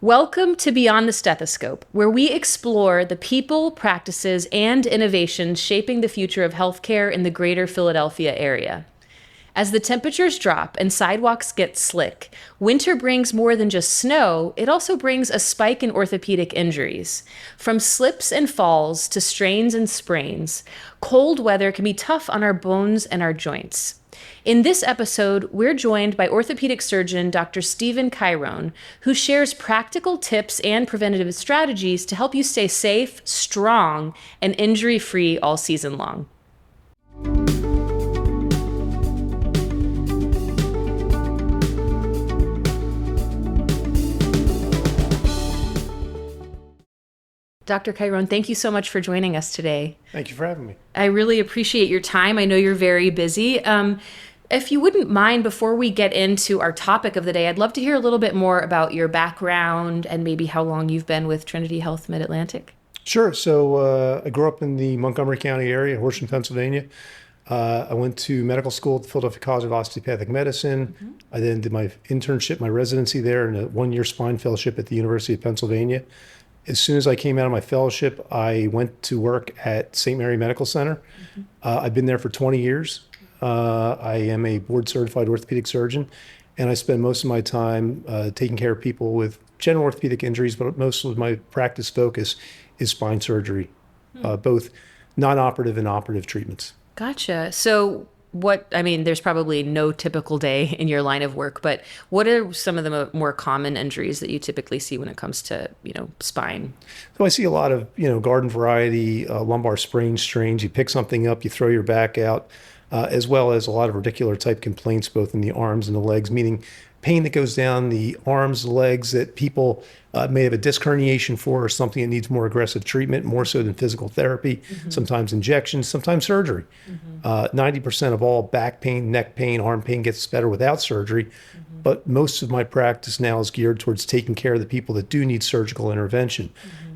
Welcome to Beyond the Stethoscope, where we explore the people, practices, and innovations shaping the future of healthcare in the greater Philadelphia area. As the temperatures drop and sidewalks get slick, winter brings more than just snow, it also brings a spike in orthopedic injuries. From slips and falls to strains and sprains, cold weather can be tough on our bones and our joints. In this episode, we're joined by orthopedic surgeon Dr. Stephen Cairone, who shares practical tips and preventative strategies to help you stay safe, strong, and injury-free all season long. Dr. Cairone, thank you so much for joining us today. Thank you for having me. I really appreciate your time. I know you're very busy. If you wouldn't mind, before we get into our topic of the day, I'd love to hear a little bit more about your background and maybe how long you've been with Trinity Health Mid-Atlantic. Sure. So I grew up in the Montgomery County area, Horsham, Pennsylvania. I went to medical school at the Philadelphia College of Osteopathic Medicine. Mm-hmm. I then did my internship, my residency there, and a one-year spine fellowship at the University of Pennsylvania. As soon as I came out of my fellowship, I went to work at St. Mary Medical Center. Mm-hmm. I've been there for 20 years. I am a board-certified orthopedic surgeon, and I spend most of my time taking care of people with general orthopedic injuries, but most of my practice focus is spine surgery, both non-operative and operative treatments. Gotcha. So there's probably no typical day in your line of work, but what are some of the more common injuries that you typically see when it comes to, spine? So I see a lot of, garden variety, lumbar sprains, strains. You pick something up, you throw your back out, as well as a lot of radicular type complaints, both in the arms and the legs, meaning pain that goes down the arms, the legs that people may have a disc herniation for, or something that needs more aggressive treatment, more so than physical therapy, sometimes injections, sometimes surgery. 90% of all back pain, neck pain, arm pain gets better without surgery. But most of my practice now is geared towards taking care of the people that do need surgical intervention.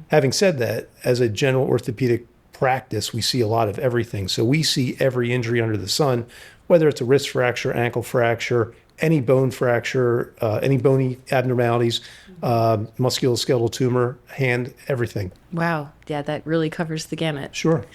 Having said that, as a general orthopedic practice, we see a lot of everything. So we see every injury under the sun, whether it's a wrist fracture, ankle fracture, any bone fracture, any bony abnormalities, musculoskeletal tumor, hand, everything. Wow. Yeah, that really covers the gamut. Sure.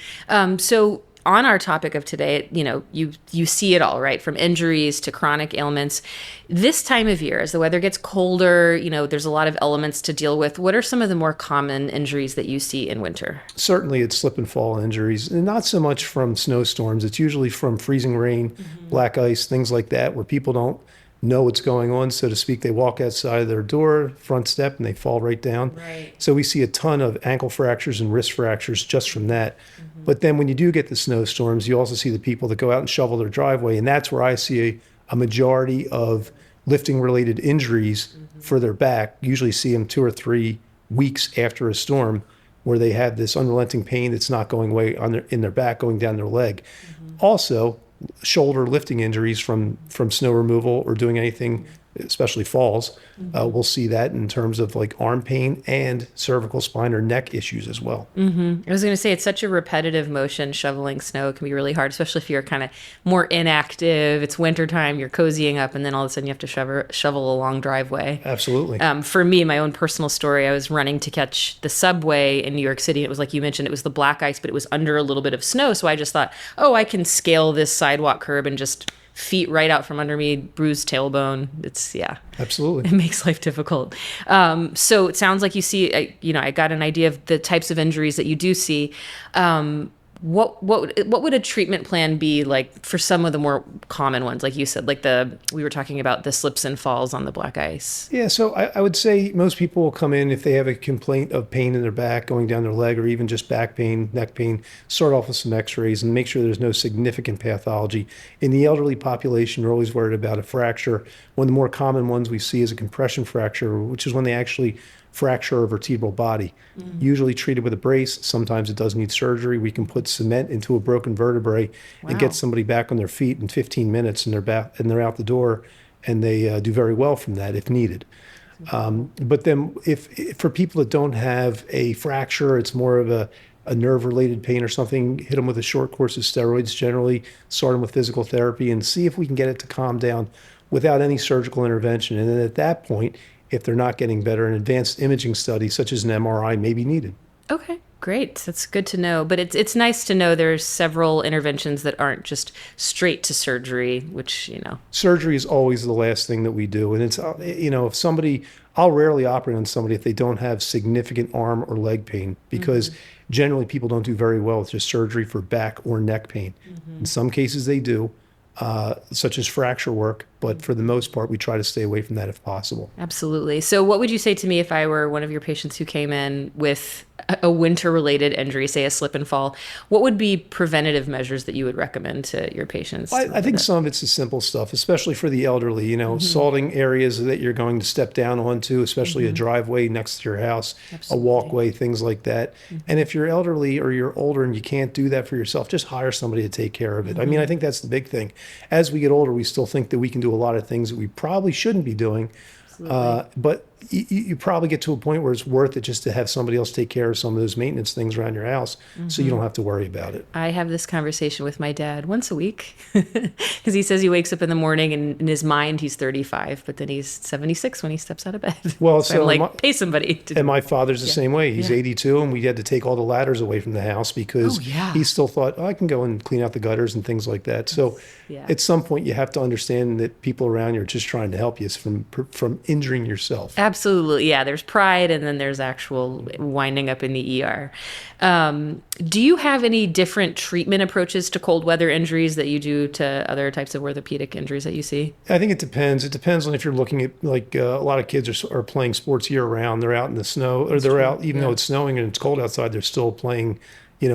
So on our topic of today, you see it all, right? From injuries to chronic ailments. This time of year, as the weather gets colder, there's a lot of elements to deal with. What are some of the more common injuries that you see in winter? Certainly it's slip and fall injuries, and not so much from snowstorms. It's usually from freezing rain, black ice, things like that, where people don't know what's going on, so to speak. They walk outside of their door, front step, and they fall right down. Right. So we see a ton of ankle fractures and wrist fractures just from that. But then when you do get the snowstorms, you also see the people that go out and shovel their driveway, and that's where I see a majority of lifting-related injuries for their back. Usually see them 2 or 3 weeks after a storm, where they have this unrelenting pain that's not going away in their back, going down their leg. Also, shoulder lifting injuries from snow removal or doing anything, especially falls. We'll see that in terms of like arm pain and cervical spine or neck issues as well. I was going to say, it's such a repetitive motion. Shoveling snow can be really hard, especially if you're kind of more inactive. It's wintertime, you're cozying up, and then all of a sudden you have to shovel a long driveway. Absolutely. For me, my own personal story, I was running to catch the subway in New York City. It was like you mentioned, it was the black ice, but it was under a little bit of snow. So I just thought, I can scale this sidewalk curb and just feet right out from under me, bruised tailbone. Absolutely. It makes life difficult. So it sounds like you see, I got an idea of the types of injuries that you do see. What would a treatment plan be like for some of the more common ones, like you said, like we were talking about the slips and falls on the black ice? Yeah, so I would say most people will come in if they have a complaint of pain in their back, going down their leg, or even just back pain, neck pain, start off with some x-rays and make sure there's no significant pathology. In the elderly population, we're always worried about a fracture. One of the more common ones we see is a compression fracture, which is when they actually fracture a vertebral body, usually treated with a brace. Sometimes it does need surgery. We can put cement into a broken vertebrae and get somebody back on their feet in 15 minutes, and they're out the door, and they do very well from that if needed. But then if for people that don't have a fracture, it's more of a nerve-related pain or something, hit them with a short course of steroids, generally start them with physical therapy and see if we can get it to calm down without any surgical intervention. And then at that point, if they're not getting better, an advanced imaging study such as an MRI may be needed. Okay, great. That's good to know. But it's nice to know there's several interventions that aren't just straight to surgery, which, Surgery is always the last thing that we do. And it's, if somebody, I'll rarely operate on somebody if they don't have significant arm or leg pain, because generally people don't do very well with just surgery for back or neck pain. In some cases they do, such as fracture work, but for the most part, we try to stay away from that if possible. Absolutely. So what would you say to me if I were one of your patients who came in with a winter-related injury, say a slip and fall? What would be preventative measures that you would recommend to your patients? I think some of it's the simple stuff, especially for the elderly, salting areas that you're going to step down onto, especially a driveway next to your house, a walkway, things like that. And if you're elderly or you're older and you can't do that for yourself, just hire somebody to take care of it. I mean, I think that's the big thing. As we get older, we still think that we can do a lot of things that we probably shouldn't be doing. But you probably get to a point where it's worth it just to have somebody else take care of some of those maintenance things around your house, so you don't have to worry about it. I have this conversation with my dad once a week because he says he wakes up in the morning and in his mind he's 35, but then he's 76 when he steps out of bed. Well, so I'm like, pay somebody to do And my father's the same way. He's 82, and we had to take all the ladders away from the house because he still thought, I can go and clean out the gutters and things like that. So at some point, you have to understand that people around you are just trying to help you from injuring yourself. Absolutely. Yeah, there's pride, and then there's actual winding up in the ER. Do you have any different treatment approaches to cold weather injuries that you do to other types of orthopedic injuries that you see? I think it depends. It depends on if you're looking at, like, a lot of kids are playing sports year round. They're out in the snow, or they're out, even though it's snowing and it's cold outside, they're still playing,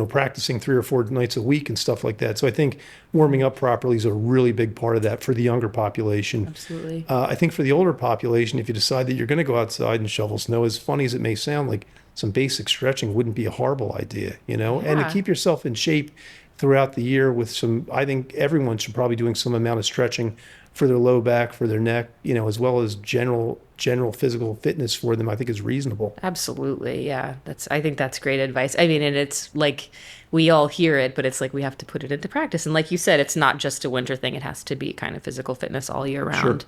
practicing 3 or 4 nights a week and stuff like that. So I think warming up properly is a really big part of that for the younger population. Absolutely. I think for the older population, if you decide that you're going to go outside and shovel snow, as funny as it may sound, like some basic stretching wouldn't be a horrible idea, and to keep yourself in shape throughout the year with I think everyone should probably doing some amount of stretching for their low back, for their neck, as well as general physical fitness for them, I think is reasonable. Absolutely. Yeah. I think that's great advice. I mean, and it's like we all hear it, but it's like we have to put it into practice. And like you said, it's not just a winter thing. It has to be kind of physical fitness all year round.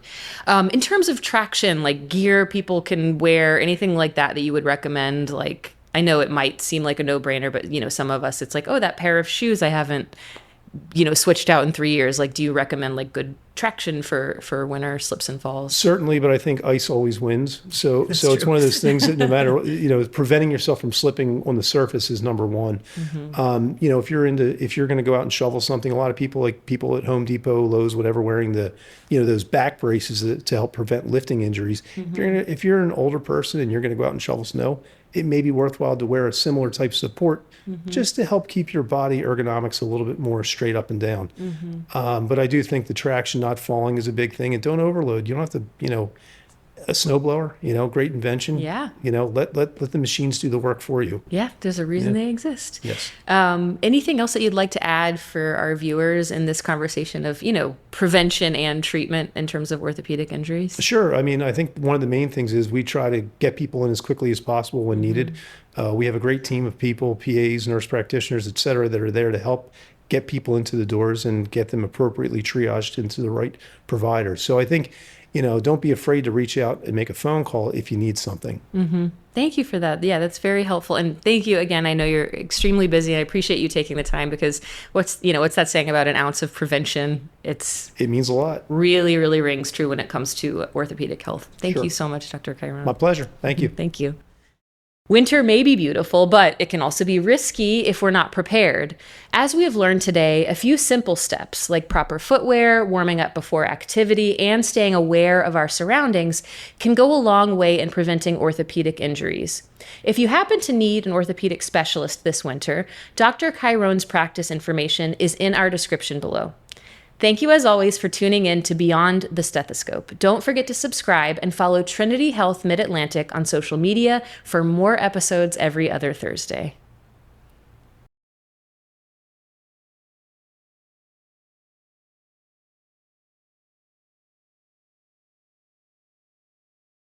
Sure. In terms of traction, like gear people can wear, anything like that you would recommend, like, I know it might seem like a no-brainer, but some of us, it's like, oh, that pair of shoes I haven't, switched out in 3 years. Like, do you recommend like good traction for winter slips and falls? Certainly, but I think ice always wins. So it's one of those things that no matter, preventing yourself from slipping on the surface is number one. If you're going to go out and shovel something, a lot of people, like people at Home Depot, Lowe's, whatever, wearing the, those back braces to help prevent lifting injuries. If you're an older person and you're going to go out and shovel snow, it may be worthwhile to wear a similar type of support just to help keep your body ergonomics a little bit more straight up and down. But I do think the traction not falling is a big thing, and don't overload. You don't have to, a snowblower, great invention. Yeah. Let the machines do the work for you. Yeah, there's a reason they exist. Yes. Anything else that you'd like to add for our viewers in this conversation of, prevention and treatment in terms of orthopedic injuries? Sure. I mean, I think one of the main things is we try to get people in as quickly as possible when needed. We have a great team of people, PAs, nurse practitioners, et cetera, that are there to help get people into the doors and get them appropriately triaged into the right provider. So I think, don't be afraid to reach out and make a phone call if you need something. Thank you for that. Yeah, that's very helpful. And thank you again. I know you're extremely busy. I appreciate you taking the time, because what's that saying about an ounce of prevention? It means a lot. Really, really rings true when it comes to orthopedic health. Thank you so much, Dr. Cairone. My pleasure. Thank you. Thank you. Winter may be beautiful, but it can also be risky if we're not prepared. As we have learned today, a few simple steps like proper footwear, warming up before activity, and staying aware of our surroundings can go a long way in preventing orthopedic injuries. If you happen to need an orthopedic specialist this winter, Dr. Cairone's practice information is in our description below. Thank you, as always, for tuning in to Beyond the Stethoscope. Don't forget to subscribe and follow Trinity Health Mid-Atlantic on social media for more episodes every other Thursday.